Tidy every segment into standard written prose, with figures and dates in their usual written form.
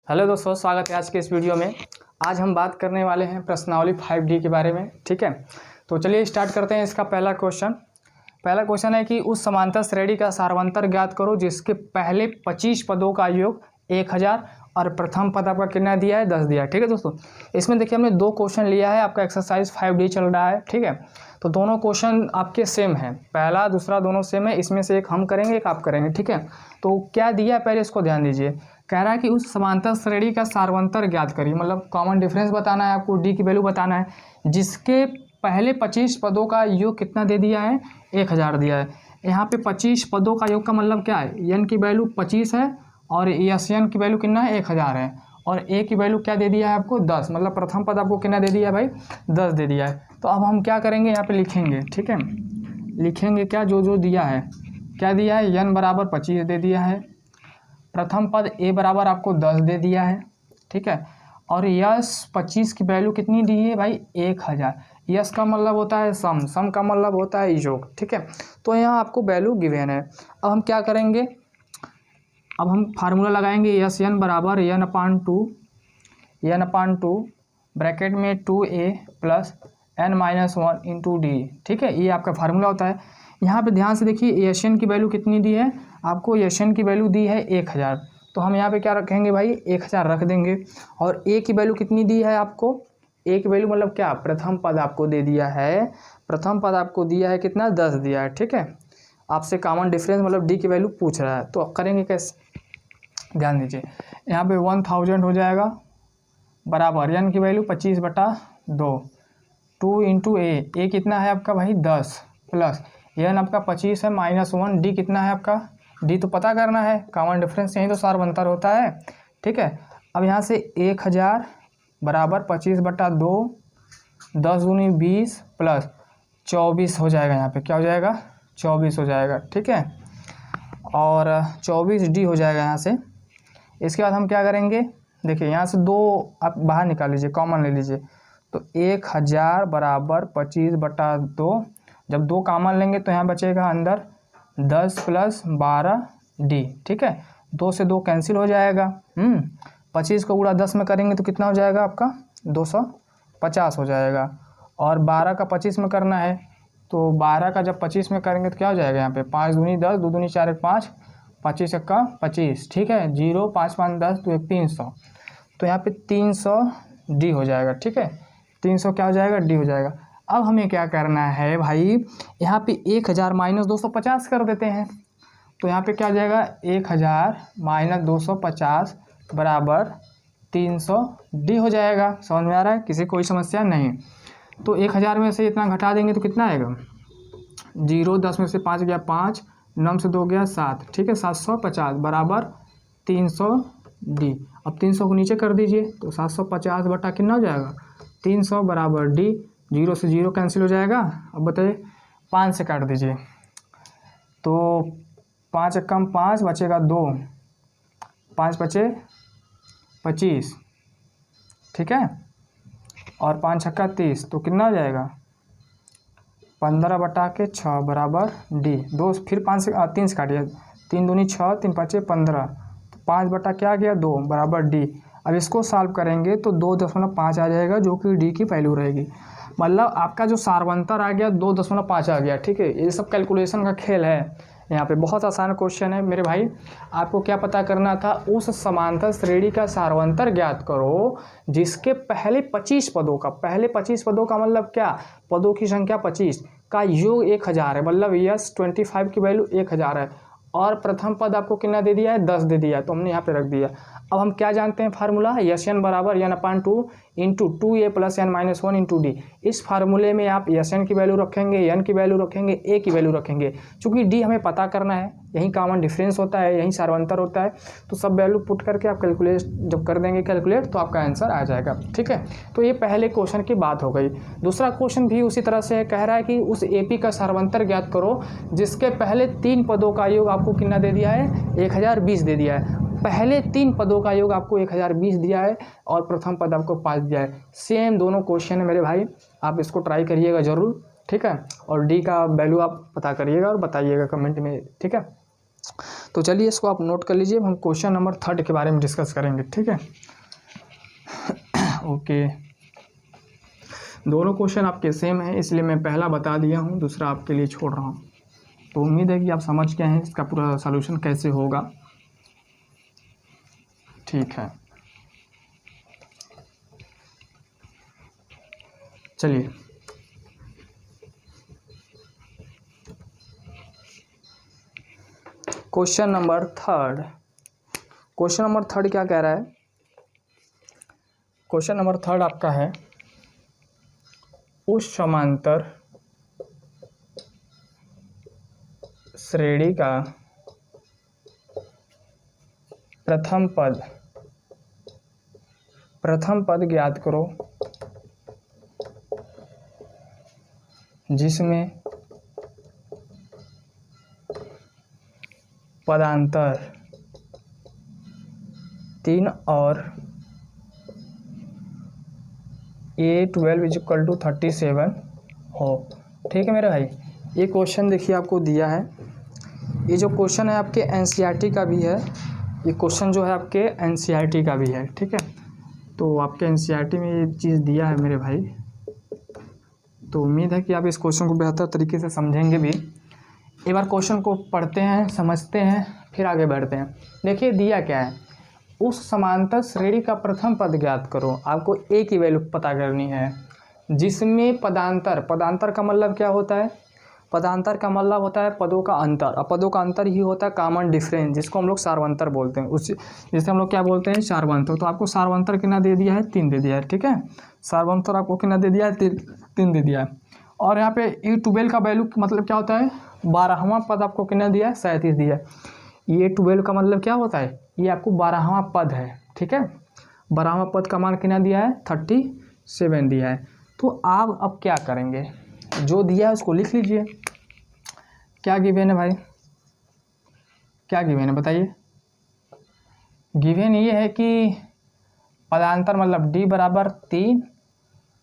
Hello दोस्तों, स्वागत है आज के इस वीडियो में। आज हम बात करने वाले हैं प्रश्नावली 5D के बारे में। ठीक है, तो चलिए स्टार्ट करते हैं। इसका पहला क्वेश्चन है कि उस समांतर श्रेणी का सारवंतर ज्ञात करो जिसके पहले 25 पदों का योग 1000 और प्रथम पद आपका कितना दिया है, 10 दिया है। ठीक है दोस्तों, इसमें देखिए हमने दो क्वेश्चन लिया है, आपका एक्सरसाइज 5D चल रहा है। ठीक है, तो दोनों क्वेश्चन आपके सेम है, पहला दूसरा दोनों सेम है। इसमें से एक हम करेंगे, एक आप करेंगे। ठीक है, तो क्या दिया है पहले इसको ध्यान दीजिए। कह रहा है कि उस समांतर श्रेणी का सारवंतर ज्ञात करिए, मतलब कॉमन डिफरेंस बताना है आपको, डी की वैल्यू बताना है जिसके पहले 25 पदों का योग कितना दे दिया है, 1000 दिया है। यहाँ पे 25 पदों का योग का मतलब क्या है, एन की वैल्यू 25 है और एस एन की वैल्यू कितना है, 1000 है। और ए की वैल्यू क्या दे दिया है आपको, 10, मतलब प्रथम पद आपको कितना दे दिया है भाई, 10 दे दिया है। तो अब हम क्या करेंगे, यहाँ पे लिखेंगे। ठीक है, लिखेंगे क्या, जो जो दिया है, क्या दिया है, एन बराबर 25 दे दिया है, प्रथम पद ए बराबर आपको 10 दे दिया है। ठीक है, और यस 25 की वैल्यू कितनी दी है भाई, 1000। यस का मतलब होता है सम का मतलब होता है योग। ठीक है, तो यहाँ आपको वैल्यू गिवन है। अब हम क्या करेंगे, अब हम फार्मूला लगाएंगे, यस एन बराबर एन अपान टू ब्रैकेट में 2a plus n-1 into D. ठीक है, ये आपका फार्मूला होता है। यहाँ पे ध्यान से देखिए, एस एन की वैल्यू कितनी दी है आपको, एस एन की वैल्यू दी है 1000, तो हम यहाँ पे क्या रखेंगे भाई, 1000 रख देंगे। और ए की वैल्यू कितनी दी है आपको, ए की वैल्यू मतलब क्या, प्रथम पद आपको दे दिया है, प्रथम पद आपको दिया है कितना, 10 दिया है। ठीक है, आपसे कॉमन डिफरेंस मतलब डी की वैल्यू पूछ रहा है, तो करेंगे कैसे, ध्यान दीजिए। यहाँ पे 1000 हो जाएगा बराबर एन की वैल्यू 25/2, 2 इंटू ए कितना है आपका भाई 10 प्लस एन आपका 25 है -1, डी कितना है आपका, डी तो पता करना है, कॉमन डिफरेंस यही तो सारवंतर होता है। ठीक है, अब यहाँ से 1000 बराबर 25/2, 10 दूनी 20 प्लस 24 हो जाएगा, यहाँ पे क्या हो जाएगा, 24 हो जाएगा। ठीक है, और 24 डी हो जाएगा यहाँ से। इसके बाद हम क्या करेंगे, देखिए यहाँ से 2 आप बाहर निकाल लीजिए, कॉमन ले लीजिए, तो 1000 बराबर 25/2, जब 2 कॉमन लेंगे तो यहाँ बचेगा अंदर 10 प्लस 12 डी। ठीक है, 2 से 2 कैंसिल हो जाएगा। 25 को गुणा 10 में करेंगे तो कितना हो जाएगा आपका, 250 हो जाएगा। और 12 का 25 में करना है, तो 12 का जब 25 में करेंगे तो क्या हो जाएगा, यहाँ पे 5 दूनी 10, 2 दूनी 4 5, 25 का 25। ठीक है, 0 5 5 10 तो 300, तो यहाँ पे 300 डी हो जाएगा। ठीक है, 300 क्या हो जाएगा, डी हो जाएगा। अब हमें क्या करना है भाई, यहाँ पे 1000 माइनस 250 कर देते हैं, तो यहाँ पे क्या हो जाएगा, 1000 माइनस 250 बराबर 300 डी हो जाएगा। समझ में आ रहा है, किसी कोई समस्या नहीं। तो 1000 में से इतना घटा देंगे तो कितना आएगा, 0, 10 में से 5 गया 5, 9 से 2 गया 7। ठीक है, 750 बराबर 300 डी। अब 300 को नीचे कर दीजिए, तो 750 बटा कितना हो जाएगा, 300 बराबर डी। 0 से 0 कैंसिल हो जाएगा। अब बताइए, 5 से काट दीजिए, तो 5 कम 5 बचेगा 2, 5 बचे 25। ठीक है, और 5 छक्का 30, तो कितना हो जाएगा, 15/6 बराबर डी। 2 फिर 5 से 3 से काटिए, 3 दूनी 6, 3 5 15, तो 5 बटा क्या गया 2 बराबर डी। अब इसको सॉल्व करेंगे तो 2.5 आ जाएगा, जो कि डी की वैल्यू रहेगी। मतलब आपका जो सारवंतर आ गया 2.5 आ गया। ठीक है, ये सब कैलकुलेशन का खेल है। यहाँ पे बहुत आसान क्वेश्चन है मेरे भाई। आपको क्या पता करना था, उस समांतर श्रेणी का सारवंतर ज्ञात करो जिसके पहले 25 पदों का, पहले 25 पदों का मतलब क्या, पदों की संख्या 25 का योग 1000 है, मतलब यस 25 की वैल्यू 1000 है। और प्रथम पद आपको कितना दे दिया है, 10 दे दिया है, तो हमने यहाँ पे रख दिया। अब हम क्या जानते हैं फार्मूला, यस एन बराबर एन अपान 2 into 2a plus n-1 into D. इस फार्मूले में आप एस एन की वैल्यू रखेंगे, एन की वैल्यू रखेंगे, ए की वैल्यू रखेंगे। चूंकि डी हमें पता करना है, यही कॉमन डिफरेंस होता है, यही सारवंतर होता है, तो सब वैल्यू पुट करके आप कैलकुलेट जब कर देंगे कैलकुलेट, तो आपका आंसर आ जाएगा। ठीक है, तो ये पहले क्वेश्चन की बात हो गई। दूसरा क्वेश्चन भी उसी तरह से कह रहा है कि उस एपी का सारवंतर ज्ञात करो जिसके पहले 3 पदों का योग आपको कितना दे दिया है, 1020 दे दिया है। पहले 3 पदों का योग आपको 1020 दिया है और प्रथम पद आपको 5 दिया है। सेम दोनों क्वेश्चन है मेरे भाई, आप इसको ट्राई करिएगा जरूर। ठीक है, और डी का वैल्यू आप पता करिएगा और बताइएगा कमेंट में। ठीक है, तो चलिए इसको आप नोट कर लीजिए, हम क्वेश्चन नंबर 3 के बारे में डिस्कस करेंगे, ठीक है। ओके, दोनों क्वेश्चन आपके सेम है, इसलिए मैं पहला बता दिया हूँ, दूसरा आपके लिए छोड़ रहा हूँ। तो उम्मीद है कि आप समझ गए हैं इसका पूरा सॉल्यूशन कैसे होगा, ठीक है। चलिए क्वेश्चन नंबर 3, क्वेश्चन नंबर 3 क्या कह रहा है? क्वेश्चन नंबर 3 आपका है, उस समांतर श्रेणी का प्रथम पद ज्ञात करो जिसमें पदांतर 3 और A12 = 37 हो, ठीक है मेरे भाई। ये क्वेश्चन देखिए आपको दिया है, ये जो क्वेश्चन है आपके एनसीईआरटी का भी है, ये क्वेश्चन जो है आपके एनसीईआरटी का भी है, ठीक है। तो आपके एनसीईआरटी में ये चीज़ दिया है मेरे भाई, तो उम्मीद है कि आप इस क्वेश्चन को बेहतर तरीके से समझेंगे भी। एक बार क्वेश्चन को पढ़ते हैं, समझते हैं, फिर आगे बढ़ते हैं। देखिए दिया क्या है, उस समांतर श्रेणी का प्रथम पद ज्ञात करो। आपको ए की वैल्यू पता करनी है जिसमें पदांतर का मतलब क्या होता है? पदांतर का मतलब होता है पदों का अंतर, और पदों का अंतर ही होता है कॉमन डिफरेंस, जिसको हम लोग सार्वंतर बोलते हैं। उस जिसे हम लोग क्या बोलते हैं? सार्वंतर। तो आपको सार्वंतर कितना दे दिया है? 3 दे दिया है, ठीक है। सार्वंतर आपको कितना दे दिया है? 3 दे दिया है। और यहाँ पे E12 का वैल्यू मतलब क्या होता है? 12वां पद आपको कितना दिया है? 37 दिया है। E12 का मतलब क्या होता है? ये आपको 12वां पद है, ठीक है। 12वां पद का मान कितना दिया है? 37 दिया है। तो आप अब क्या करेंगे? जो दिया है उसको लिख लीजिए। क्या गिवेन है भाई? क्या गिवेन है बताइए? गिवेन ये है कि पदांतर मतलब D बराबर 3,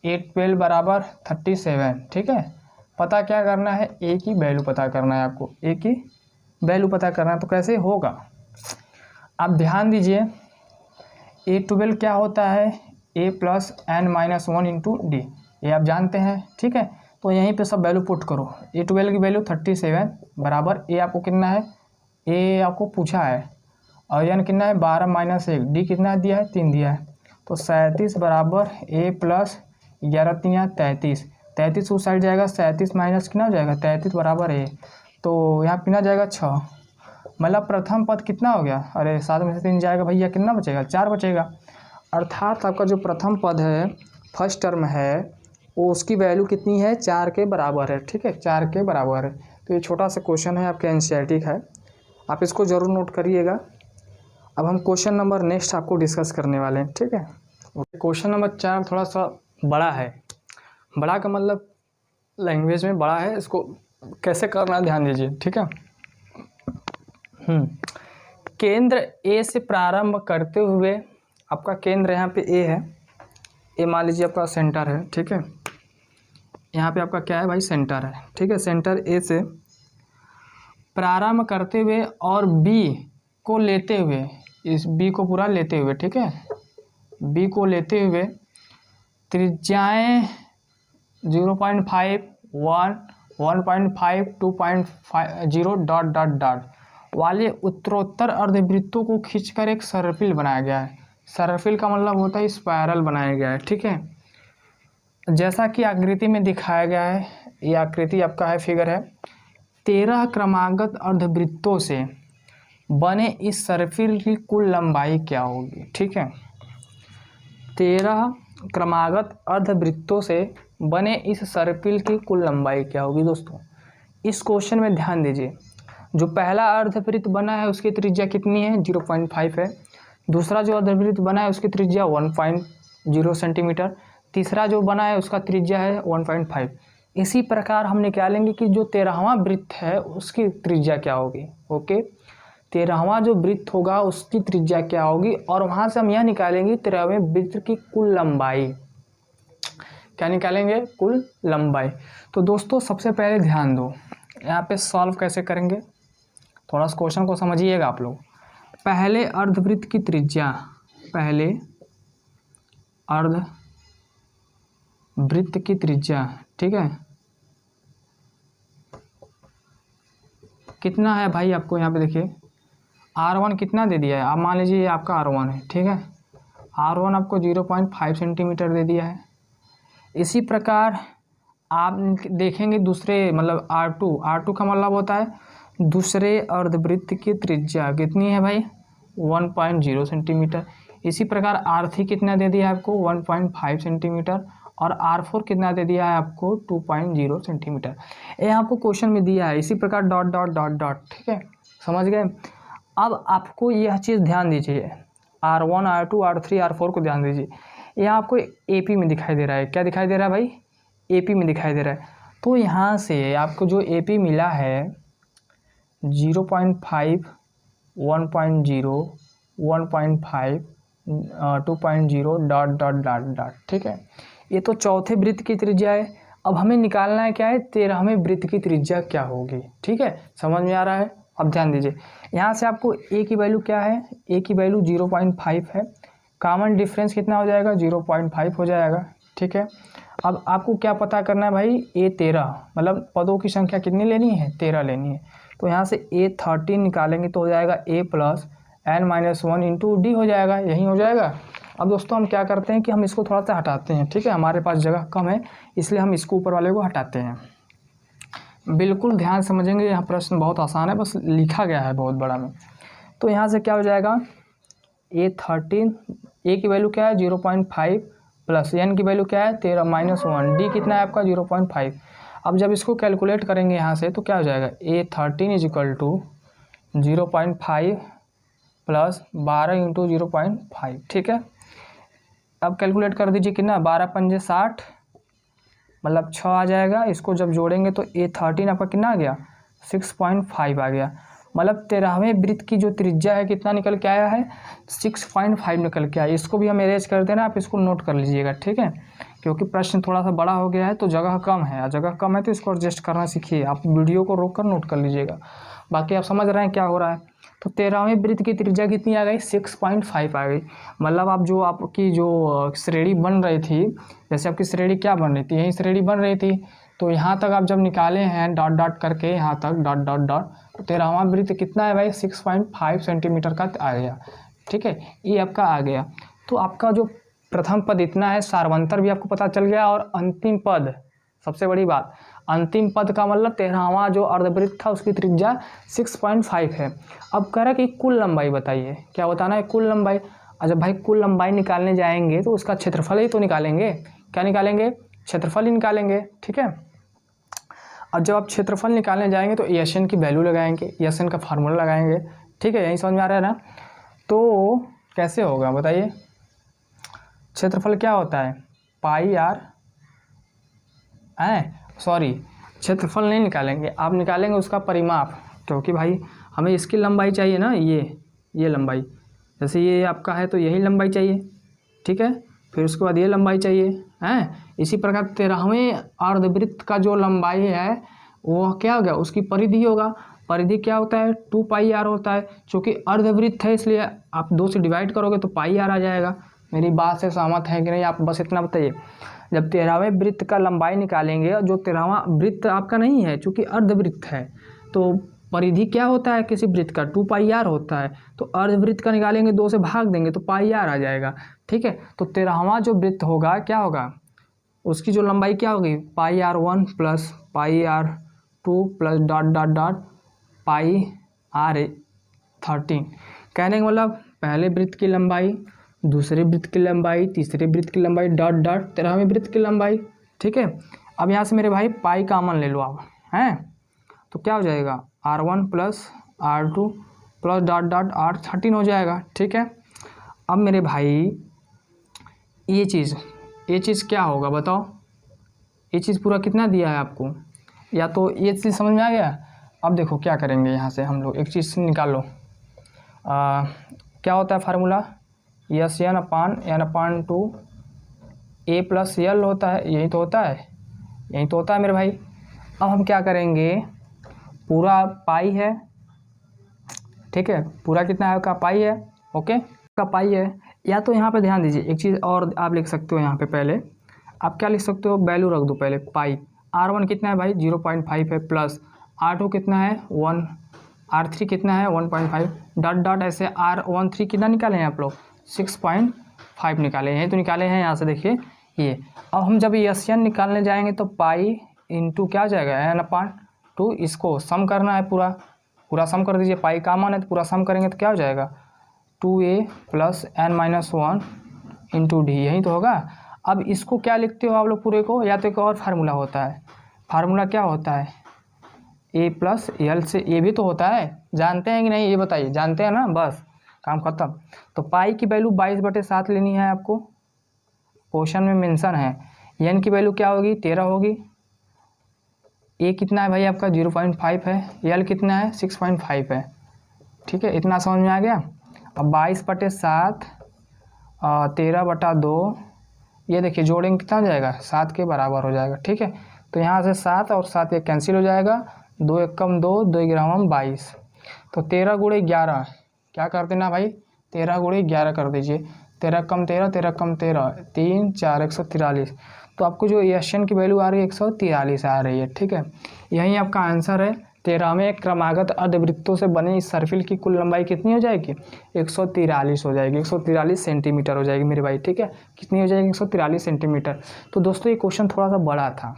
A12 बराबर 37, ठीक है। पता क्या करना है? ए की वैल्यू पता करना है आपको, ए की वैल्यू पता करना है। तो कैसे होगा आप ध्यान दीजिए। A12 क्या होता है? A + n-1 × D, ये आप जानते हैं, ठीक है। तो यहीं पे सब वैल्यू पुट करो। A12 की वैल्यू 37 बराबर ए आपको कितना है? ए आपको पूछा है, और n कितना है? 12 - 1, D कितना दिया है? 3 दिया है। तो 37 बराबर A + 11 × 3 = 33, 33 उस साइड जाएगा, 37 माइनस कितना हो जाएगा? 33 बराबर A। तो यहाँ कितना जाएगा? 6। मतलब प्रथम पद कितना हो गया? अरे 7 में से 3 जाएगा भैया, कितना बचेगा? 4 बचेगा। अर्थात आपका जो प्रथम पद है, फर्स्ट टर्म है, वो उसकी वैल्यू कितनी है? 4 के बराबर है, ठीक है, 4 के बराबर है। तो ये छोटा सा क्वेश्चन है आपके एनसीईआरटी का है, आप इसको ज़रूर नोट करिएगा। अब हम क्वेश्चन नंबर नेक्स्ट आपको डिस्कस करने वाले हैं, ठीक है। क्वेश्चन नंबर 4 थोड़ा सा बड़ा है। बड़ा का मतलब लैंग्वेज में बड़ा है, इसको कैसे करना है ध्यान दीजिए, ठीक है। केंद्र ए से प्रारंभ करते हुए, आपका केंद्र यहाँ पे ए है, ए मान लीजिए आपका सेंटर है, ठीक है। यहाँ पे आपका क्या है भाई? सेंटर है, ठीक है। सेंटर ए से प्रारंभ करते हुए और बी को लेते हुए, इस बी को पूरा लेते हुए, ठीक है, बी को लेते हुए त्रिज्याएँ 0.5, 1, 1.5, 2.50 ... वाले उत्तरोत्तर अर्धवृत्तों को खींचकर एक सर्पिल बनाया गया है। सर्पिल का मतलब होता है स्पायरल बनाया गया है, ठीक है। जैसा कि आकृति में दिखाया गया है, ये आकृति आपका है, फिगर है। 13 क्रमागत अर्धवृत्तों से बने इस सर्पिल की कुल लंबाई क्या होगी? ठीक है, 13 क्रमागत अर्धवृत्तों से बने इस सर्पिल की कुल लंबाई क्या होगी? दोस्तों इस क्वेश्चन में ध्यान दीजिए। जो पहला अर्धवृत्त बना है उसकी त्रिज्या कितनी है? 0.5 है। दूसरा जो अर्धवृत्त बना है उसकी त्रिज्या 1.0 सेंटीमीटर। तीसरा जो बना है उसका त्रिज्या है 1.5। इसी प्रकार हम निकालेंगे कि जो 13वां वृत्त है उसकी त्रिज्या क्या होगी। ओके, 13वां जो वृत्त होगा उसकी त्रिज्या क्या होगी, और वहाँ से हम यह निकालेंगे 13वें वृत्त की कुल लंबाई। क्या निकालेंगे? कुल लंबाई। तो दोस्तों सबसे पहले ध्यान दो, यहाँ पे सॉल्व कैसे करेंगे। थोड़ा सा क्वेश्चन को समझिएगा आप लोग। पहले अर्धवृत्त की त्रिज्या, पहले अर्धवृत्त की त्रिज्या, ठीक है, कितना है भाई? आपको यहाँ पे देखिए R1 कितना दे दिया है। आप मान लीजिए आपका R1 है, ठीक है, R1 आपको 0.5 सेंटीमीटर दे दिया है। इसी प्रकार आप देखेंगे दूसरे मतलब R2 का मतलब होता है दूसरे अर्धवृत्त की त्रिज्या कितनी है भाई? 1.0 सेंटीमीटर। इसी प्रकार R3 कितना दे दिया है आपको? 1.5 सेंटीमीटर। और R4 कितना दे दिया है आपको? 2.0 सेंटीमीटर। ये आपको क्वेश्चन में दिया है। इसी प्रकार डॉट डॉट डॉट डॉट, ठीक है, समझ गए। अब आपको यह चीज़ ध्यान दीजिए, R1 R2 R3 R4 को ध्यान दीजिए। यह आपको AP में दिखाई दे रहा है। क्या दिखाई दे रहा है भाई? AP में दिखाई दे रहा है। तो यहाँ से आपको जो AP मिला है 0.5 1.0 1.5 2.0 डॉट डॉट डॉट डॉट, ठीक है। ये तो चौथे वृत्त की त्रिज्या है। अब हमें निकालना है क्या है? 13वें वृत्त की त्रिज्या क्या होगी, ठीक है, समझ में आ रहा है। अब ध्यान दीजिए, यहाँ से आपको A की वैल्यू क्या है? A की वैल्यू 0.5 है। कॉमन डिफरेंस कितना हो जाएगा? 0.5 हो जाएगा, ठीक है। अब आपको क्या पता करना है भाई? A13 मतलब पदों की संख्या कितनी लेनी है? 13 लेनी है। तो यहाँ से A13 निकालेंगे तो हो जाएगा A plus n-1 into D हो जाएगा, यही हो जाएगा। अब दोस्तों हम क्या करते हैं कि हम इसको थोड़ा सा हटाते हैं, ठीक है, हमारे पास जगह कम है इसलिए हम इसको ऊपर वाले को हटाते हैं। बिल्कुल ध्यान समझेंगे, यहाँ प्रश्न बहुत आसान है, बस लिखा गया है बहुत बड़ा में। तो यहाँ से क्या हो जाएगा? A13, A की वैल्यू क्या है? 0.5 प्लस n की वैल्यू क्या है? 13 -1, डी कितना है आपका? 0.5। अब जब इसको कैलकुलेट करेंगे यहाँ से तो क्या हो जाएगा? A13 = 0.5 प्लस 12 इंटू 0.5, ठीक है। अब कैलकुलेट कर दीजिए कितना? 12 पंजे 60 मतलब 6 आ जाएगा। इसको जब जोड़ेंगे तो A13 आपका कितना आ गया? 6.5 आ गया। मतलब 13वें वृत्त की जो त्रिज्या है कितना निकल के आया है? 6.5 निकल के आया। इसको भी हम अरेंज कर देना, आप इसको नोट कर लीजिएगा, ठीक है, क्योंकि प्रश्न थोड़ा सा बड़ा हो गया है तो जगह कम है, जगह कम है तो इसको एडजस्ट करना सीखिए। आप वीडियो को रोक कर नोट कर लीजिएगा, बाकी आप समझ रहे हैं क्या हो रहा है। तो 13वें वृत्त की त्रिज्या कितनी आ गई? 6.5 आ गई। मतलब आप जो आपकी जो श्रेणी बन रही थी, जैसे आपकी श्रेणी क्या बन रही थी? यही श्रेणी बन रही थी। तो यहाँ तक आप जब निकाले हैं डॉट डॉट करके, यहाँ तक डॉट डॉट डॉट, तो 13वां वृत्त कितना है भाई? 6.5 सेंटीमीटर का आ गया, ठीक है, ये आपका आ गया। तो आपका जो प्रथम पद इतना है, सार्वंतर भी आपको पता चल गया, और अंतिम पद, सबसे बड़ी बात, अंतिम पद का मतलब 13वां जो अर्धवृत्त था उसकी त्रिज्या 6.5 है। अब कह रहा है कि कुल लंबाई बताइए, क्या बताना है? कुल लंबाई। अच्छा भाई, कुल लंबाई निकालने जाएंगे तो उसका क्षेत्रफल ही तो निकालेंगे। क्या निकालेंगे? क्षेत्रफल ही निकालेंगे, ठीक है। अब जब आप क्षेत्रफल निकालने जाएंगे तो एसएन की वैल्यू लगाएंगे, एसएन का फार्मूला लगाएंगे, ठीक है, यही समझ में आ रहा है ना। तो कैसे होगा बताइए? क्षेत्रफल क्या होता है? पाई आर सॉरी, क्षेत्रफल नहीं निकालेंगे, आप निकालेंगे उसका परिमाप, क्योंकि भाई हमें इसकी लंबाई चाहिए ना, ये लंबाई, जैसे ये आपका है तो यही लंबाई चाहिए, ठीक है, फिर उसके बाद ये लंबाई चाहिए, हैं। इसी प्रकार 13वें अर्धवृत्त का जो लंबाई है वो क्या हो गया? उसकी परिधि होगा। परिधि क्या होता है? 2πr होता है। चूँकि अर्धवृत्त है इसलिए आप 2 से डिवाइड करोगे तो πr आ जाएगा। मेरी बात से सहमत है कि नहीं? आप बस इतना बताइए। जब 13वें वृत्त का लंबाई निकालेंगे, जो 13वां वृत्त आपका नहीं है, चूँकि अर्धवृत्त है, तो परिधि क्या होता है किसी वृत्त का? 2πr होता है। तो अर्धवृत्त का निकालेंगे, 2 से भाग देंगे तो πr आ जाएगा, ठीक है। तो 13वां जो वृत्त होगा क्या होगा? उसकी जो लंबाई क्या होगी? πr1 plus πr2 plus dot dot dot πr13। कहने का मतलब पहले वृत्त की लंबाई, दूसरे वृत्त की लंबाई, तीसरे वृत्त की लंबाई, डॉट डॉट 13वें वृत्त की लंबाई, ठीक है। अब यहाँ से मेरे भाई पाई कॉमन ले लो आप, हैं, तो क्या हो जाएगा? r1 plus r2 plus dot dot r13 हो जाएगा, ठीक है। अब मेरे भाई ये चीज़ क्या होगा बताओ? ये चीज़ पूरा कितना दिया है आपको? या तो ये चीज़ समझ में आ गया? अब देखो क्या करेंगे, यहाँ से हम लोग एक चीज़ निकालो, क्या होता है formula? Yes n/2 a plus यल होता है, यही तो होता है मेरे भाई। अब हम क्या करेंगे? पूरा पाई है, ठीक है। पूरा कितना है आपका पाई है, ओके का पाई है। या तो यहाँ पे ध्यान दीजिए एक चीज़ और आप लिख सकते हो, यहाँ पे पहले आप क्या लिख सकते हो, वैल्यू रख दो पहले पाई। R1 कितना है भाई 0.5 है, प्लस R2 कितना है 1, R3 कितना है 1.5, डॉट डॉट ऐसे R13 कितना निकाले हैं आप लोग 6.5 निकाले हैं, तो निकाले हैं यहाँ से देखिए ये। अब हम जब एशियन निकालने जाएंगे तो पाई इंटू क्या हो जाएगा n/2, इसको सम करना है, पूरा सम कर दीजिए। पाई का मान है तो पूरा सम करेंगे तो क्या हो जाएगा 2a + n-1 इंटू डी, यही तो होगा। अब इसको क्या लिखते हो आप लोग पूरे को, या तो एक और फार्मूला होता है, फार्मूला क्या होता है a + l से a भी तो होता है, जानते हैं कि नहीं ये बताइए, जानते हैं ना, बस काम खत्म। तो पाई की वैल्यू 22/7 लेनी है आपको, क्वेश्चन में मेंशन है। एन की वैल्यू क्या होगी 13 होगी, ए कितना है भाई आपका 0.5 है, एल कितना है 6.5 है, ठीक है। इतना समझ में आ गया। अब 22/7 13/2, ये देखिए जोड़ेंगे कितना हो जाएगा 7 के बराबर हो जाएगा, ठीक है। तो यहाँ से 7 और 7 ये कैंसिल हो जाएगा, 2 × 1 = 2, 2 × 22, तो 13 × 11 क्या कर देना भाई 13 × 11 कर दीजिए, 13 × 13 13 × 13 3 4 143, तो आपको जो एशियन की वैल्यू आ रही है 143 आ रही है, ठीक है। यही आपका आंसर है। 13वें क्रमागत अर्धवृत्तों से बने इस सर्किल की कुल लंबाई कितनी हो जाएगी 143 हो जाएगी, 143 सेंटीमीटर हो जाएगी मेरे भाई, ठीक है। कितनी हो जाएगी 143 सेंटीमीटर। तो दोस्तों ये क्वेश्चन थोड़ा सा बड़ा था,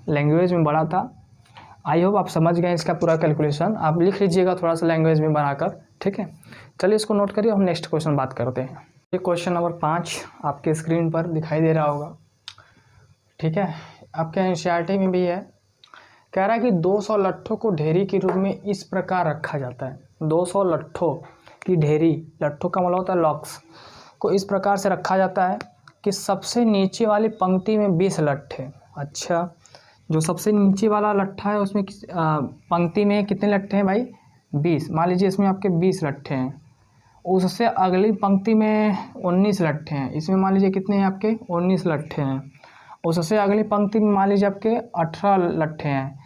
लैंग्वेज में बड़ा था। आई होप आप समझ गए इसका पूरा कैलकुलेशन, आप लिख लीजिएगा थोड़ा सा लैंग्वेज में बनाकर, ठीक है। चलिए इसको नोट करिए, हम नेक्स्ट क्वेश्चन बात करते हैं। ये क्वेश्चन नंबर 5 आपके स्क्रीन पर दिखाई दे रहा होगा, ठीक है। आपके एनसीईआरटी में भी है। कह रहा है कि 200 लट्ठों को ढेरी के रूप में इस प्रकार रखा जाता है। 200 लट्ठों की ढेरी, लट्ठों का मतलब होता है लॉक्स, को इस प्रकार से रखा जाता है कि सबसे नीचे वाली पंक्ति में 20 लट्ठे। अच्छा, जो सबसे नीचे वाला लट्ठा है उसमें पंक्ति में कितने लट्ठे हैं भाई 20, मान लीजिए इसमें आपके 20 लट्ठे हैं। उससे अगली पंक्ति में 19 लट्ठे हैं, इसमें मान लीजिए कितने हैं आपके 19 लट्ठे हैं। उससे अगली पंक्ति में मान लीजिए आपके 18 लट्ठे हैं,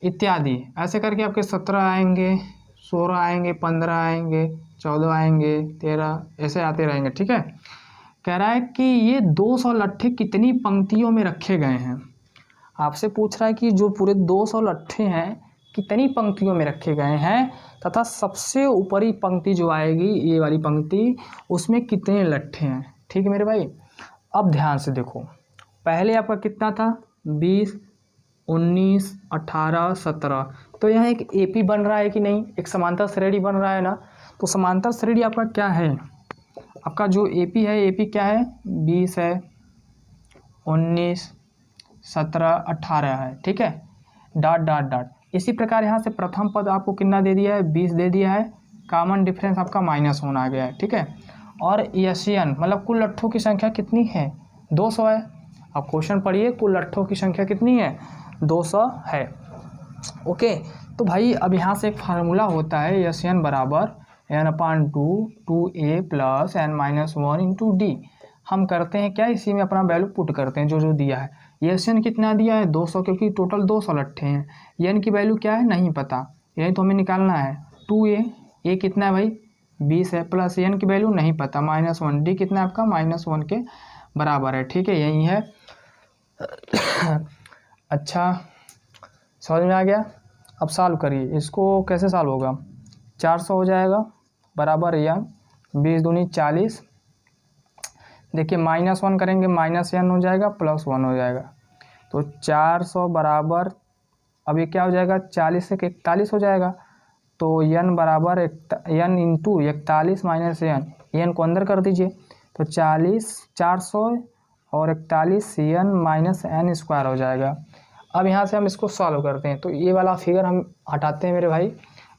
इत्यादि। ऐसे करके आपके 17 आएंगे, 16 आएंगे, 15 आएंगे, 14 आएंगे, 13, ऐसे आते रहेंगे, ठीक है। कह रहा है कि ये 200 लट्ठे कितनी पंक्तियों में रखे गए हैं। आपसे पूछ रहा है कि जो पूरे 200 लट्ठे हैं कितनी पंक्तियों में रखे गए हैं, तथा सबसे ऊपरी पंक्ति जो आएगी ये वाली पंक्ति, उसमें कितने लट्ठे हैं, ठीक है मेरे भाई। अब ध्यान से देखो, पहले आपका कितना था 20, 19, 18, 17, तो यहाँ एक एपी बन रहा है कि नहीं, एक समांतर श्रेणी बन रहा है ना। तो समांतर श्रेणी आपका क्या है, आपका जो एपी है, एपी क्या है 20 है, 19, 17, 18 है, ठीक है, डॉट डॉट डॉट। इसी प्रकार यहाँ से प्रथम पद आपको कितना दे दिया है 20 दे दिया है, कॉमन डिफरेंस आपका -1 आ गया है, ठीक है। और एशियन मतलब कुल लट्ठों की संख्या कितनी है 200 है। अब क्वेश्चन पढ़िए, कुल लट्ठों की संख्या कितनी है 200 है, ओके। तो भाई अब यहाँ से एक फार्मूला होता है एशियन बराबर n/2 2a + n-1 into D. हम करते हैं क्या, इसी में अपना वैल्यू पुट करते हैं जो जो दिया है। एशियन कितना दिया है 200, क्योंकि टोटल 200 लट्ठे हैं। एन की वैल्यू क्या है नहीं पता, यही तो हमें निकालना है। 2a, ए कितना है भाई 20 है, प्लस एन की वैल्यू नहीं पता -1, डी कितना है आपका -1 के बराबर है, ठीक है, यही है। अच्छा, समझ में आ गया। अब सॉल्व करिए, इसको कैसे सॉल्व होगा, 400 हो जाएगा बराबर एन, 20 दूनी 40, देखिए -1 करेंगे -n हो जाएगा, +1 हो जाएगा, तो 400 बराबर, अब ये क्या हो जाएगा 40 से 41 हो जाएगा, तो n बराबर n इंटू 41 माइनस n को अंदर कर दीजिए, तो 40 400 और 41 n-n² हो जाएगा। अब यहाँ से हम इसको सॉल्व करते हैं, तो ये वाला फिगर हम हटाते हैं मेरे भाई।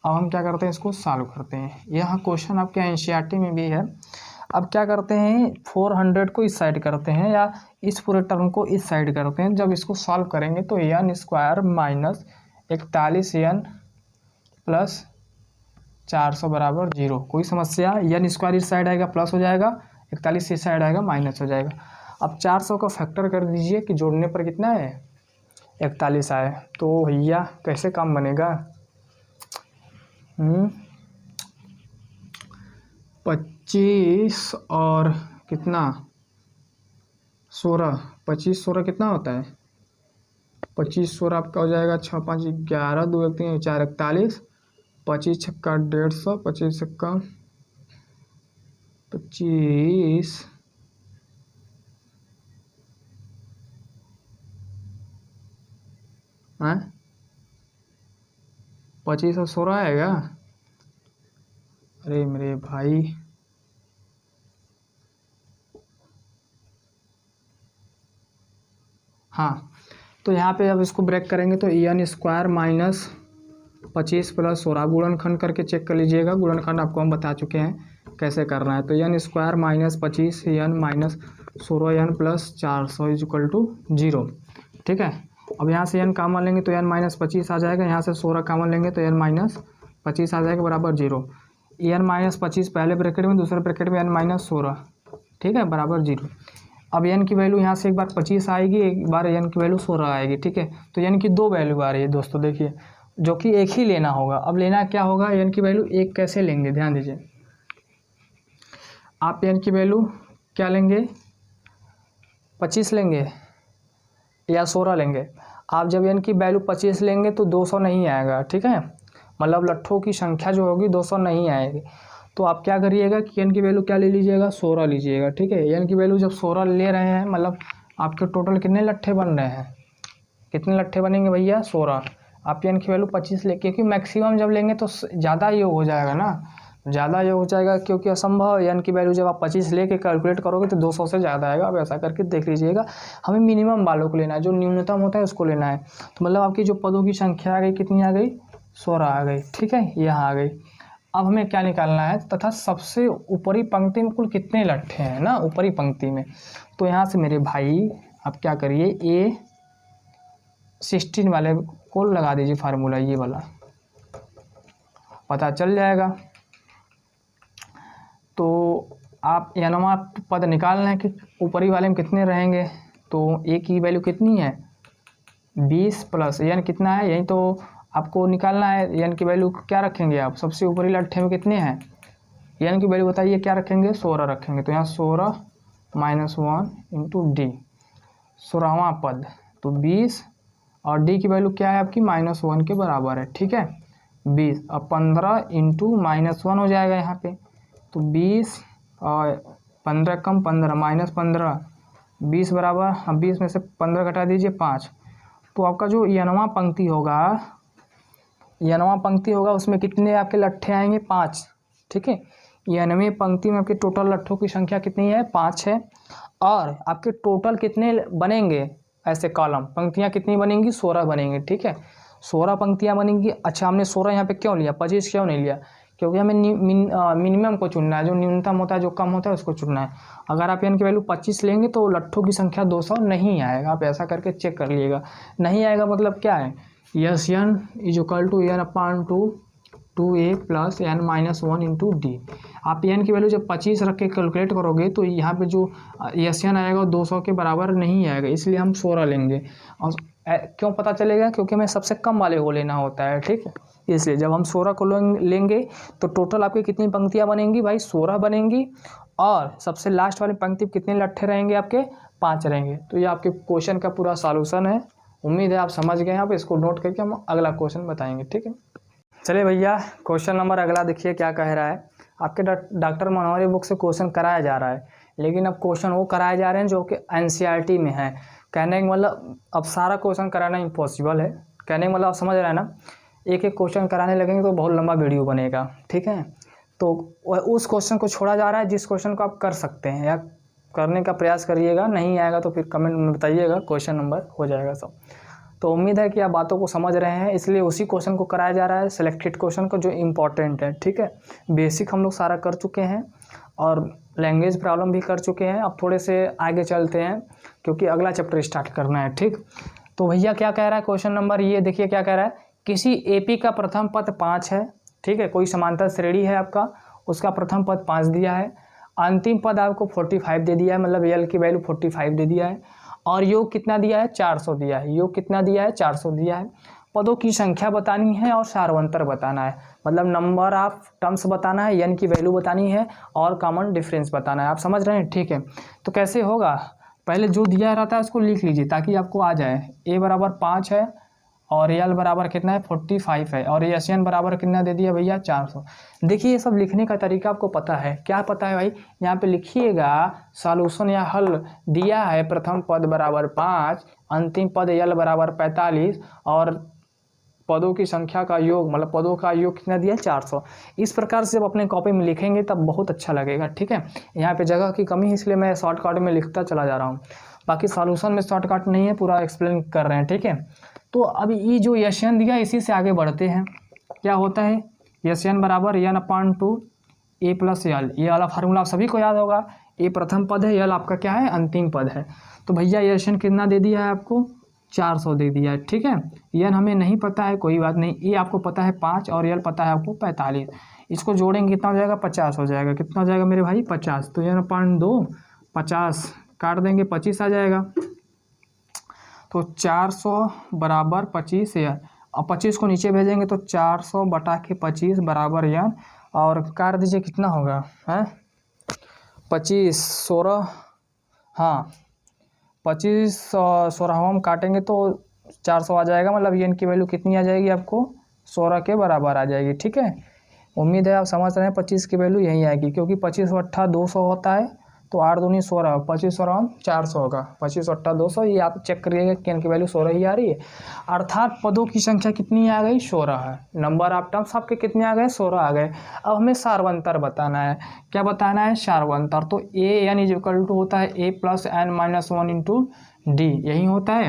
अब हम क्या करते हैं, इसको सॉल्व करते हैं। यह क्वेश्चन आपके एनसीईआरटी में भी है। अब क्या करते हैं 400 को इस साइड करते हैं, या इस पूरे टर्म को इस साइड करते हैं। जब इसको सॉल्व करेंगे तो n² - 41n + 400 बराबर 0। कोई समस्या, n² इस साइड आएगा प्लस हो जाएगा, 41 इस साइड आएगा माइनस हो जाएगा। अब 400 का फैक्टर कर दीजिए कि जोड़ने पर कितना है 41 आए, तो भैया कैसे काम बनेगा। 25 और कितना 16, 25 16 कितना होता है 25 16 आपका हो जाएगा 6 5 11 2 1 3 4 41, 25 छक्का 150, 25 छक्का 25 हैं 25 और 16 आएगा। अरे मेरे भाई हाँ, तो यहाँ पे अब इसको ब्रेक करेंगे तो एन स्क्वायर माइनस 25 प्लस 16 गुणनखंड करके चेक कर लीजिएगा। गुणनखंड आपको हम बता चुके हैं कैसे करना है। तो n square minus 25 n minus 16 n plus 400 is equal to 0। ठीक है, अब यहाँ से एन कॉमन लेंगे तो एन माइनस 25 आ जाएगा, यहाँ से 16 कॉमन लेंगे तो एन माइनस 25 आ जाएगा बराबर 0। एन माइनस 25 पहले ब्रैकेट में, दूसरे ब्रैकेट में एन माइनस 16, ठीक है, बराबर 0। अब एन की वैल्यू यहाँ से एक बार 25 आएगी, एक बार एन की वैल्यू 16 आएगी। ठीक है, तो एन की दो वैल्यू आ रही है दोस्तों, देखिए, जो कि एक ही लेना होगा। अब लेना क्या होगा, एन की वैल्यू एक कैसे लेंगे, ध्यान दीजिए। आप एन की वैल्यू क्या लेंगे, 25 लेंगे या 16 लेंगे। आप जब एन की वैल्यू 25 लेंगे तो 200 नहीं आएगा। ठीक है, मतलब लट्ठों की संख्या जो होगी 200 नहीं आएगी। तो आप क्या करिएगा कि एन की वैल्यू क्या ले लीजिएगा, 16 लीजिएगा। ठीक है, एन की वैल्यू जब 16 ले रहे हैं मतलब आपके टोटल कितने लट्ठे बन रहे हैं, कितने लट्ठे बनेंगे भैया, 16। आप एन की वैल्यू 25 ले, क्योंकि मैक्सिमम जब लेंगे तो ज़्यादा योग हो जाएगा ना, ज़्यादा योग हो जाएगा, क्योंकि असंभव एन की वैल्यू जब आप 25 लेके कैलकुलेट करोगे तो 200 से ज़्यादा आएगा। आप ऐसा करके देख लीजिएगा। हमें मिनिमम वालों को लेना है, जो न्यूनतम होता है उसको लेना है। तो मतलब आपकी जो पदों की संख्या आ गई, कितनी आ गई, 16 आ गई। ठीक है, यहाँ आ गई। अब हमें क्या निकालना है, तथा सबसे ऊपरी पंक्ति में कुल कितने लट्ठे हैं ना, ऊपरी पंक्ति में। तो यहाँ से मेरे भाई आप क्या करिए, A16 वाले को लगा दीजिए फार्मूला, ये वाला पता चल जाएगा। तो आप एनवा पद निकालना है कि ऊपरी वाले में कितने रहेंगे। तो ए की वैल्यू कितनी है, 20 प्लस एन कितना है, यही तो आपको निकालना है। एन की वैल्यू क्या रखेंगे आप, सबसे ऊपरी लट्ठे में कितने हैं, एन की वैल्यू बताइए क्या रखेंगे, 16 रखेंगे। तो यहाँ 16 माइनस 1 इंटू डी, 16वां पद, तो 20 और डी की वैल्यू क्या है आपकी, -1 के बराबर है। ठीक है, 20 अब 15 इंटू -1 हो जाएगा यहाँ पे, तो 20 और 15 कम 15 -15, 20 बराबर, अब 20 में से 15 घटा दीजिए 5। तो आपका जो एनवां पंक्ति होगा, एनवां पंक्ति होगा उसमें कितने आपके लट्ठे आएंगे, 5। ठीक है, एनवें पंक्ति में आपके टोटल लट्ठों की संख्या कितनी है, 5 है। और आपके टोटल कितने बनेंगे ऐसे कॉलम, पंक्तियाँ कितनी बनेंगी, 16 बनेंगी। ठीक है, 16 पंक्तियाँ बनेंगी। अच्छा, हमने 16 यहाँ पे क्यों लिया, 25 क्यों नहीं लिया, क्योंकि हमें मिनिमम को चुनना है, जो न्यूनतम होता है, जो कम होता है उसको चुनना है। अगर आप एन की वैल्यू 25 लेंगे तो लट्ठों की संख्या 200 नहीं आएगा। आप ऐसा करके चेक कर लीजिएगा। नहीं आएगा मतलब क्या है, yes n is equal to n upon 2a plus n minus 1 into d. आप एन की वैल्यू जब 25 रख के कैलकुलेट करोगे तो यहाँ पे जो एस एन आएगा 200 के बराबर नहीं आएगा, इसलिए हम 16 लेंगे। और क्यों पता चलेगा, क्योंकि हमें सबसे कम वाले को लेना होता है। ठीक है, इसलिए जब हम 16 को लेंगे तो टोटल आपकी कितनी पंक्तियाँ बनेंगी भाई, 16 बनेंगी। और सबसे लास्ट वाली पंक्ति में कितने लट्ठे रहेंगे आपके, 5 रहेंगे। तो ये आपके क्वेश्चन का पूरा सॉल्यूशन है। उम्मीद है आप समझ गए। आप इसको नोट करके हम अगला क्वेश्चन बताएंगे। ठीक है, चलिए भैया, क्वेश्चन नंबर अगला देखिए क्या कह रहा है। आपके डॉक्टर मनोहरी बुक से क्वेश्चन कराया जा रहा है, लेकिन अब क्वेश्चन वो कराए जा रहे हैं जो कि एनसीईआरटी में है। कहने का मतलब अब सारा क्वेश्चन कराना इम्पॉसिबल है। कहने का मतलब आप समझ रहे हैं ना, एक एक क्वेश्चन कराने लगेंगे तो बहुत लंबा वीडियो बनेगा। ठीक है, तो उस क्वेश्चन को छोड़ा जा रहा है जिस क्वेश्चन को आप कर सकते हैं, या करने का प्रयास करिएगा। नहीं आएगा तो फिर कमेंट में बताइएगा, क्वेश्चन नंबर हो जाएगा सब। तो उम्मीद है कि आप बातों को समझ रहे हैं, इसलिए उसी क्वेश्चन को कराया जा रहा है, सिलेक्टेड क्वेश्चन को जो इम्पोर्टेंट है। ठीक है, बेसिक हम लोग सारा कर चुके हैं और लैंग्वेज प्रॉब्लम भी कर चुके हैं। अब थोड़े से आगे चलते हैं क्योंकि अगला चैप्टर स्टार्ट करना है। ठीक, तो भैया क्या कह रहा है क्वेश्चन नंबर, ये देखिए क्या कह रहा है। किसी एपी का प्रथम पद 5 है। ठीक है, कोई समांतर श्रेणी है आपका, उसका प्रथम पद 5 दिया है, अंतिम पद आपको 45 दे दिया है, मतलब एल की वैल्यू 45 दे दिया है, और योग कितना दिया है, 400 दिया है। योग कितना दिया है, 400 दिया है। पदों की संख्या बतानी है और सार्वंतर बताना है, मतलब नंबर ऑफ टर्म्स बताना है, एन की वैल्यू बतानी है और कॉमन डिफरेंस बताना है। आप समझ रहे हैं, ठीक है। तो कैसे होगा, पहले जो दिया रहता है उसको लिख लीजिए ताकि आपको आ जाए। ए बराबर 5 है और एल बराबर कितना है 45 है और एस एन बराबर कितना दे दिया भैया 400। देखिए ये सब लिखने का तरीका आपको पता है, क्या पता है भाई, यहाँ पे लिखिएगा सॉल्यूशन या हल दिया है, प्रथम पद बराबर 5, अंतिम पद एल बराबर 45 और पदों की संख्या का योग, मतलब पदों का योग कितना दिया 400। इस प्रकार से जब अपने कॉपी में लिखेंगे तब बहुत अच्छा लगेगा, ठीक है। यहाँ पे जगह की कमी है इसलिए मैं शॉर्टकट में लिखता चला जा रहा हूँ, बाकी सॉल्यूशन में शॉर्टकट नहीं है, पूरा एक्सप्लेन कर रहे हैं, ठीक है। तो अब ये जो एन दिया इसी से आगे बढ़ते हैं। क्या होता है, एन बराबर एन अपान टू ए प्लस एल, ये वाला फार्मूला आप सभी को याद होगा। ए प्रथम पद है, एल आपका क्या है अंतिम पद है। तो भैया एन कितना दे दिया है आपको 400 दे दिया है, ठीक है। एन हमें नहीं पता है, कोई बात नहीं, ए आपको पता है 5 और एल पता है आपको 45। इसको जोड़ेंगे कितना हो जाएगा 50 हो जाएगा, कितना हो जाएगा मेरे भाई 50। तो एन अपान 2 50 काट देंगे 25 आ जाएगा। तो 400 बराबर 25 एन, अब 25 को नीचे भेजेंगे तो 400 बटा के 25 बराबर एन, और काट दीजिए कितना होगा है 25 16, हाँ 25 16 हम काटेंगे तो 400 आ जाएगा, मतलब एन की वैल्यू कितनी आ जाएगी आपको 16 के बराबर आ जाएगी, ठीक है। उम्मीद है आप समझ रहे हैं 25 की वैल्यू यही आएगी, क्योंकि 25 अट्ठा 200 होता है, तो 8 दूनी 16, 25 16 400 होगा, 25 अट्ठा 200, ये आप चेक करिएगा कि एन की वैल्यू 16 ही आ रही है। अर्थात पदों की संख्या कितनी आ गई 16 है, नंबर ऑफ टर्म्स आपके कितने आ गए 16 आ गए। अब हमें सार्वंतर बताना है, क्या बताना है सार्वंतर। तो a n is equal to होता है a plus n minus 1 into d, यही होता है,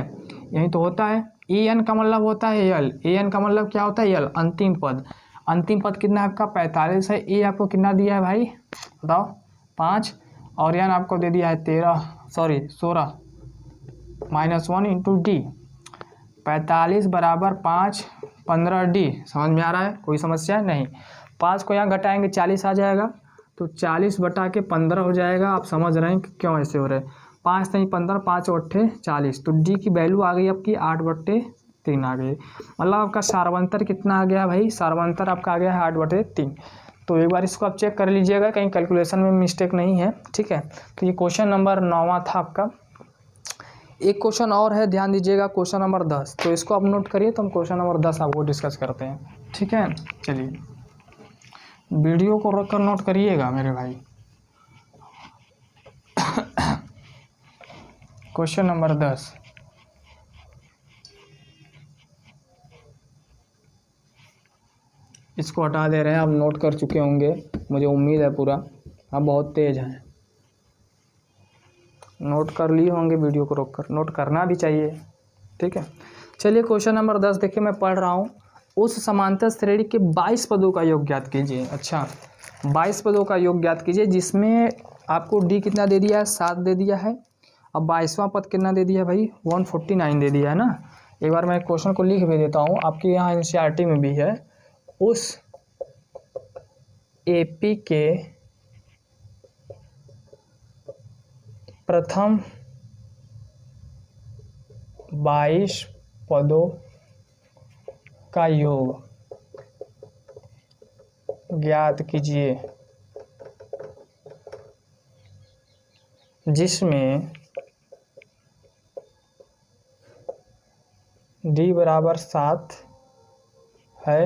यही तो होता है। ए एन का मतलब होता है एल, ए एन का मतलब क्या होता है एल अंतिम पद, अंतिम पद कितना आपका 45 है। ए आपको कितना दिया है भाई बताओ 5, और एन आपको दे दिया है 16 माइनस 1 इंटू डी, 45 बराबर 5 15 डी, समझ में आ रहा है, कोई समस्या नहीं। 5 को यहाँ घटाएंगे 40 आ जाएगा, तो 40 बटा के 15 हो जाएगा। आप समझ रहे हैं कि क्यों ऐसे हो रहे हैं, 5 नहीं 15, 5 अट्ठे 40, तो डी की वैल्यू आ गई आपकी 8/3 आ गई, मतलब आपका सार्वंतर कितना आ गया भाई, सार्वंतर आपका आ गया है 8/3। तो एक बार इसको आप चेक कर लीजिएगा कहीं कैलकुलेशन में मिस्टेक नहीं है, ठीक है। तो ये क्वेश्चन नंबर 9वां था आपका। एक क्वेश्चन और है, ध्यान दीजिएगा, क्वेश्चन नंबर 10, तो इसको आप नोट करिए, तो हम क्वेश्चन नंबर 10 आपको डिस्कस करते हैं, ठीक है। चलिए वीडियो को रख कर नोट करिएगा मेरे भाई। क्वेश्चन नंबर 10, इसको हटा दे रहे हैं, आप नोट कर चुके होंगे मुझे उम्मीद है पूरा, आप बहुत तेज हैं, नोट कर लिए होंगे, वीडियो को रोक कर नोट करना भी चाहिए, ठीक है। चलिए क्वेश्चन नंबर 10 देखिए, मैं पढ़ रहा हूँ। उस समांतर श्रेणी के 22 पदों का योग ज्ञात कीजिए। अच्छा 22 पदों का योग ज्ञात कीजिए, जिसमें आपको डी कितना दे दिया है 7 दे दिया है, अब 22वां पद कितना दे दिया भाई 149 दे दिया है ना। एक बार मैं क्वेश्चन को लिख भी देता हूँ, आपके यहाँ एनसीईआरटी में भी है। उस एपी के प्रथम 22 पदों का योग ज्ञात कीजिए, जिसमें डी बराबर 7 है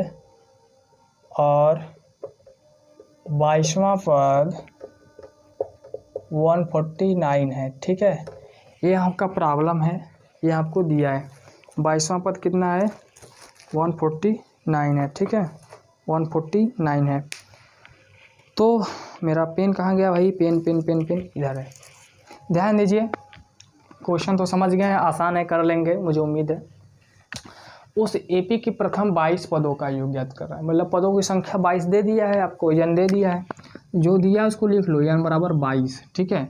और 22वां पद 149 है, ठीक है। ये आपका प्रॉब्लम है, ये आपको दिया है 22वां पद कितना है 149 है, ठीक है 149 है। तो मेरा पेन कहाँ गया भाई, पेन पेन पेन पेन इधर है। ध्यान दीजिए, क्वेश्चन तो समझ गए हैं, आसान है, कर लेंगे मुझे उम्मीद है। उस एपी की प्रथम 22 पदों का योग ज्ञात कर रहा है, मतलब पदों की संख्या 22 दे दिया है आपको, एन दे दिया है, जो दिया है उसको लिख लो, एन बराबर 22, ठीक है।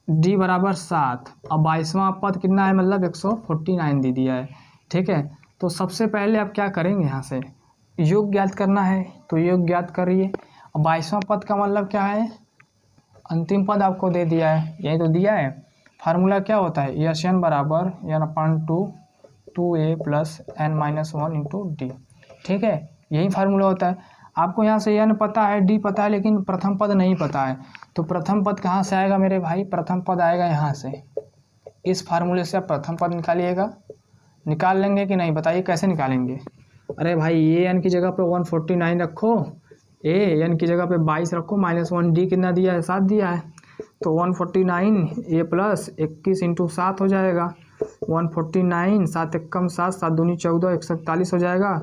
डी बराबर 7, अब 22वां पद कितना है मतलब 149 दे दिया है, ठीक है। तो सबसे पहले आप क्या करेंगे, यहाँ से योग ज्ञात करना है, तो योग ज्ञात करिए। अब 22वां पद का मतलब क्या है, अंतिम पद आपको दे दिया है, यही तो दिया है। फार्मूला क्या होता है, एस एन बराबर एन अपान 2 2a plus n-1 into D. ठीक है, यही फार्मूला होता है। आपको यहाँ से n पता है, d पता है, लेकिन प्रथम पद नहीं पता है। तो प्रथम पद कहाँ से आएगा मेरे भाई? प्रथम पद आएगा यहाँ से। इस फार्मूले से आप प्रथम पद निकालिएगा। निकाल लेंगे कि नहीं, बताइए कैसे निकालेंगे? अरे भाई ये n की जगह पे 149 रखो, n की जगह पे 22 रखो, -1 d कितना दिया है? 7 दिया है। तो 149 a प्लस 21 इंटू 7 हो जाएगा। 149 7 एकम 7, 7 दूनी 14, 147 हो जाएगा।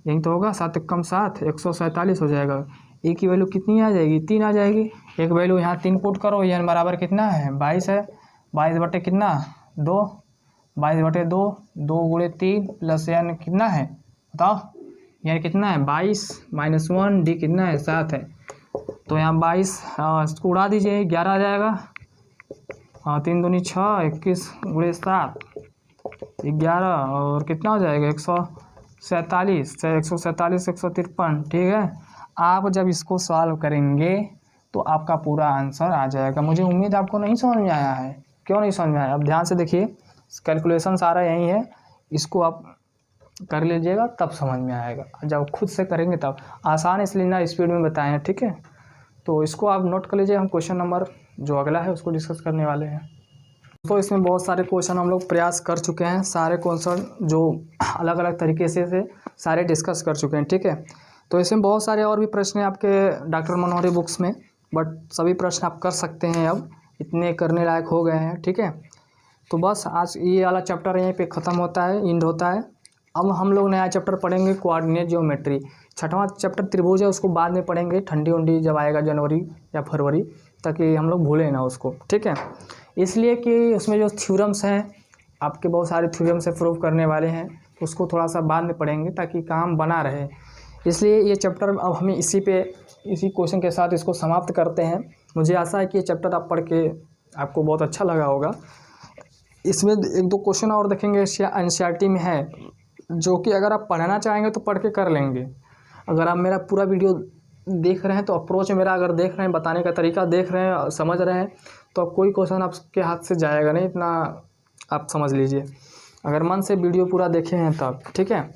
यही तो होगा, 7 एकम 7, 147 हो जाएगा। ए की वैल्यू कितनी आ जाएगी? 3 आ जाएगी। एक वैल्यू यहाँ 3 पुट करो, n बराबर कितना है? 22 है। 22 बटे कितना? 2। 22 बटे 2, 2 गुणे 3 प्लस n कितना है बताओ? n कितना है? 22 -1 d कितना है? 7 है। तो यहाँ 22 इसको उड़ा दीजिए, 11 आ जाएगा। 3 दूनी 6, 21 गुणे 7 11, और कितना हो जाएगा? 147 से 147 153। ठीक है, आप जब इसको सॉल्व करेंगे तो आपका पूरा आंसर आ जाएगा। मुझे उम्मीद आपको नहीं समझ में आया है। क्यों नहीं समझ में आया? अब ध्यान से देखिए, कैलकुलेशन सारा यही है, इसको आप कर लीजिएगा तब समझ में आएगा। जब खुद से करेंगे तब आसान, इसलिए ना स्पीड में बताए हैं। ठीक है, तो इसको आप नोट कर लीजिए। हम क्वेश्चन नंबर जो अगला है उसको डिस्कस करने वाले हैं। तो इसमें बहुत सारे क्वेश्चन हम लोग प्रयास कर चुके हैं, सारे क्वेश्चन जो अलग अलग तरीके से सारे डिस्कस कर चुके हैं। ठीक है, तो इसमें बहुत सारे और भी प्रश्न हैं आपके डॉक्टर मनोहरी बुक्स में, बट सभी प्रश्न आप कर सकते हैं, अब इतने करने लायक हो गए हैं। ठीक है, तो बस आज ये वाला चैप्टर यहीं पे ख़त्म होता है, एंड होता है। अब हम लोग नया चैप्टर पढ़ेंगे, कोऑर्डिनेट ज्योमेट्री। 6वां चैप्टर त्रिभुज है, उसको बाद में पढ़ेंगे, ठंडी उंडी जब आएगा जनवरी या फरवरी, ताकि हम लोग भूलें ना उसको। ठीक है, इसलिए कि उसमें जो थ्योरम्स हैं आपके, बहुत सारे थ्योरम्स से प्रूव करने वाले हैं, उसको थोड़ा सा बाद में पढ़ेंगे ताकि काम बना रहे। इसलिए ये चैप्टर अब हमें इसी क्वेश्चन के साथ इसको समाप्त करते हैं। मुझे आशा है कि ये चैप्टर आप पढ़ के आपको बहुत अच्छा लगा होगा। इसमें 1-2 क्वेश्चन और देखेंगे एनसीईआरटी में है, जो कि अगर आप पढ़ना चाहेंगे तो पढ़ के कर लेंगे। अगर आप मेरा पूरा वीडियो देख रहे हैं तो अप्रोच मेरा अगर देख रहे हैं, बताने का तरीका देख रहे हैं, समझ रहे हैं, तो कोई क्वेश्चन आपके हाथ से जाएगा नहीं, इतना आप समझ लीजिए, अगर मन से वीडियो पूरा देखे हैं तब। ठीक है,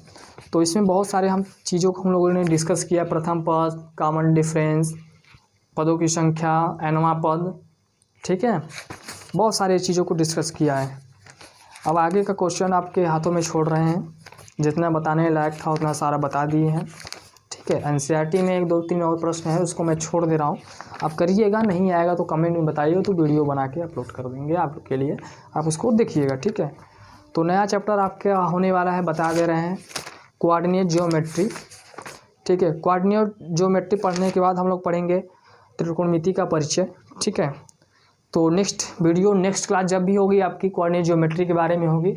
तो इसमें बहुत सारे चीज़ों को हम लोगों ने डिस्कस किया। प्रथम पद, कॉमन डिफरेंस, पदों की संख्या, nवां पद। ठीक है, बहुत सारी चीज़ों को डिस्कस किया है। अब आगे का क्वेश्चन आपके हाथों में छोड़ रहे हैं, जितना बताने लायक था उतना सारा बता दिए हैं। ठीक है, एनसीईआरटी में 1-2-3 और प्रश्न है, उसको मैं छोड़ दे रहा हूँ, आप करिएगा। नहीं आएगा तो कमेंट में बताइए, तो वीडियो बना के अपलोड कर देंगे आपके लिए, आप उसको देखिएगा। ठीक है, तो नया चैप्टर आपके होने वाला है, बता दे रहे हैं, कोऑर्डिनेट ज्योमेट्री। ठीक है, कोऑर्डिनेट ज्योमेट्री पढ़ने के बाद हम लोग पढ़ेंगे त्रिकोणमिति का परिचय। ठीक है, तो नेक्स्ट क्लास जब भी होगी आपकी कोऑर्डिनेट ज्योमेट्री के बारे में होगी।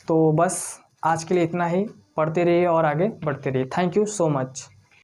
तो बस आज के लिए इतना ही, पढ़ते रहिए और आगे बढ़ते रहिए। Thank you so much.